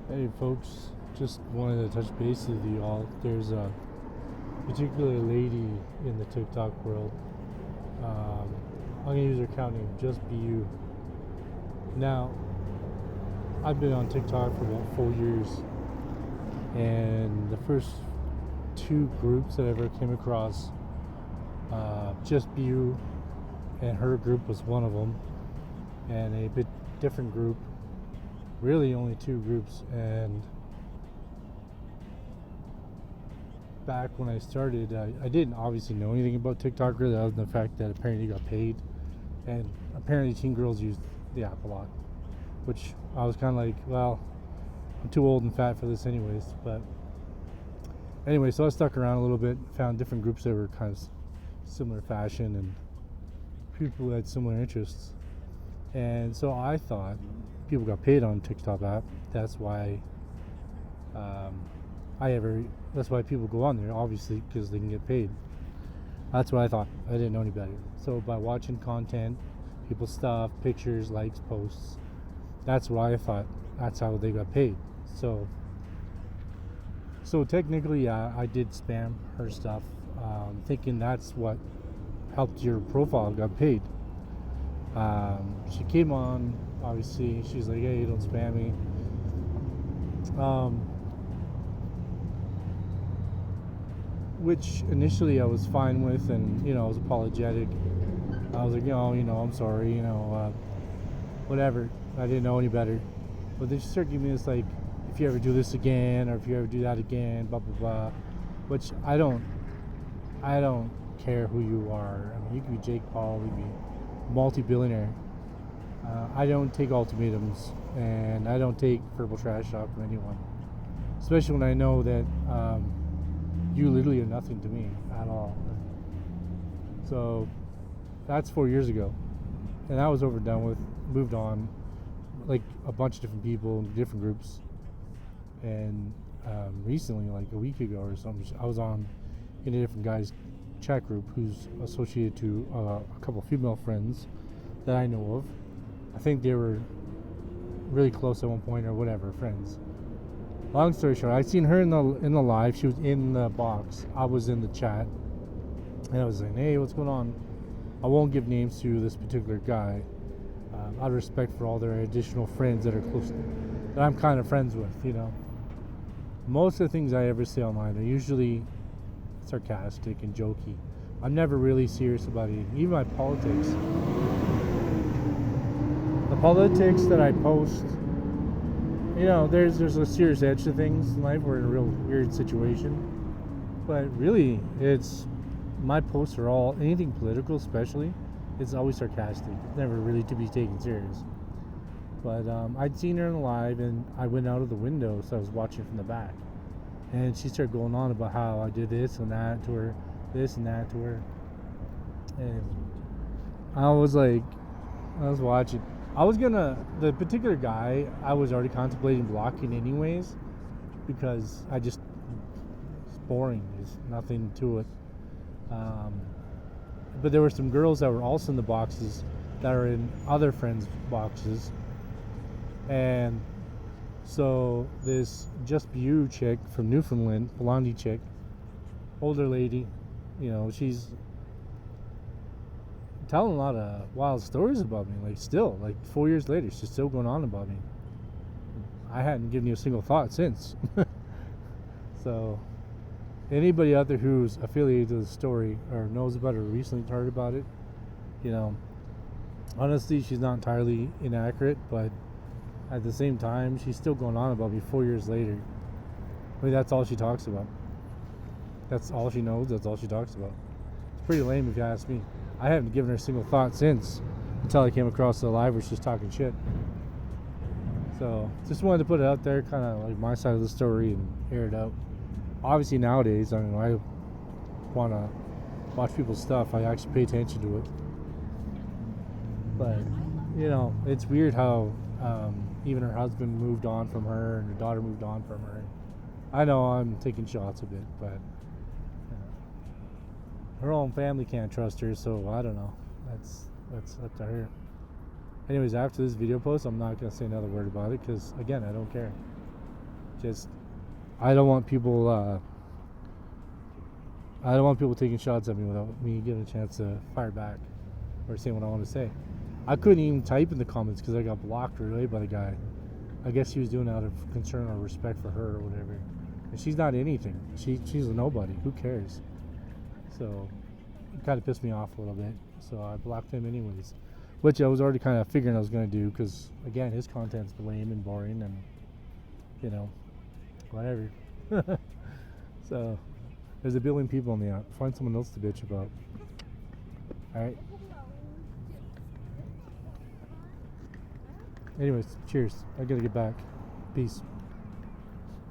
Hey folks, just wanted to touch base with you all. There's a particular lady in the TikTok world. I'm gonna use her account name, Just Be You. Now, I've been on TikTok for about 4 years, and the first two groups that I ever came across, Just Be You and her group was one of them, and a bit different group. Really, only two groups, and back when I started, I didn't obviously know anything about TikTok really, other than the fact that apparently you got paid, and apparently teen girls use the app a lot, which I was kind of like, well, I'm too old and fat for this anyways. But anyway, so I stuck around a little bit, found different groups that were kind of similar fashion and people who had similar interests, and so I thought people got paid on TikTok app. That's why um, that's why people go on there, obviously, because they can get paid. That's what I thought. I didn't know any better. So by watching content, people's stuff, pictures, likes, posts, that's what I thought. That's how they got paid. So technically, yeah, I did spam her stuff, thinking that's what helped your profile got paid. She came on, obviously. She's like, "Hey, don't spam me." Um, which initially I was fine with, and I was apologetic. I was like, I'm sorry, whatever. I didn't know any better. But then she started giving me this like, if you ever do this again, or if you ever do that again, blah blah blah. Which I don't care who you are. I mean, you could be Jake Paul, you could be multi-billionaire. I don't take ultimatums, and I don't take verbal trash talk from anyone, especially when I know that you literally are nothing to me at all. So that's 4 years ago, and that was over and done with. Moved on, like a bunch of different people, different groups, and recently, like a week ago or something, I was on in a different guy's chat group who's associated to a couple of female friends that I know of. I think they were really close at one point or whatever, friends. Long story short, I seen her in the live. She was in the box. I was in the chat, and I was saying, "Hey, what's going on?" I won't give names to this particular guy, out of respect for all their additional friends that are close, that I'm kind of friends with. Most of the things I ever say online are usually sarcastic and jokey. I'm never really serious about it. Even my politics. The politics that I post, there's a serious edge to things in life. We're in a real weird situation, but really, it's my posts are all anything political, especially. It's always sarcastic. It's never really to be taken serious. But I'd seen her in the live, and I went out of the window, so I was watching from the back, and she started going on about how I did this and that to her, this and that to her, and I was watching. The particular guy, I was already contemplating blocking anyways, because it's boring. There's nothing to it. But there were some girls that were also in the boxes that are in other friends' boxes. And so this Just Be You chick from Newfoundland, blondie chick, older lady, she's telling a lot of wild stories about me. Like still, like 4 years later, she's still going on about me. I hadn't given you a single thought since. So anybody out there who's affiliated to the story or knows about it or recently heard about it, honestly, she's not entirely inaccurate, but at the same time, she's still going on about me 4 years later. I mean, that's all she talks about. That's all she knows. That's all she talks about. It's pretty lame if you ask me. I haven't given her a single thought since, until I came across the live where she's talking shit. So just wanted to put it out there, kind of like my side of the story, and air it out. Obviously nowadays, I want to watch people's stuff. I actually pay attention to it. But it's weird how even her husband moved on from her, and her daughter moved on from her. I know I'm taking shots a bit, but her own family can't trust her, so I don't know. That's up to her. Anyways, after this video post, I'm not going to say another word about it, because again, I don't care. Just, I don't want people. I don't want people taking shots at me without me getting a chance to fire back or say what I want to say. I couldn't even type in the comments because I got blocked right away by the guy. I guess he was doing it out of concern or respect for her or whatever. And she's not anything. She's a nobody. Who cares? So it kind of pissed me off a little bit. So I blocked him anyways, which I was already kind of figuring I was going to do because, again, his content's lame and boring and, you know, whatever. So there's a billion people on the app. Find someone else to bitch about. Alright? Anyways, cheers. I gotta get back. Peace.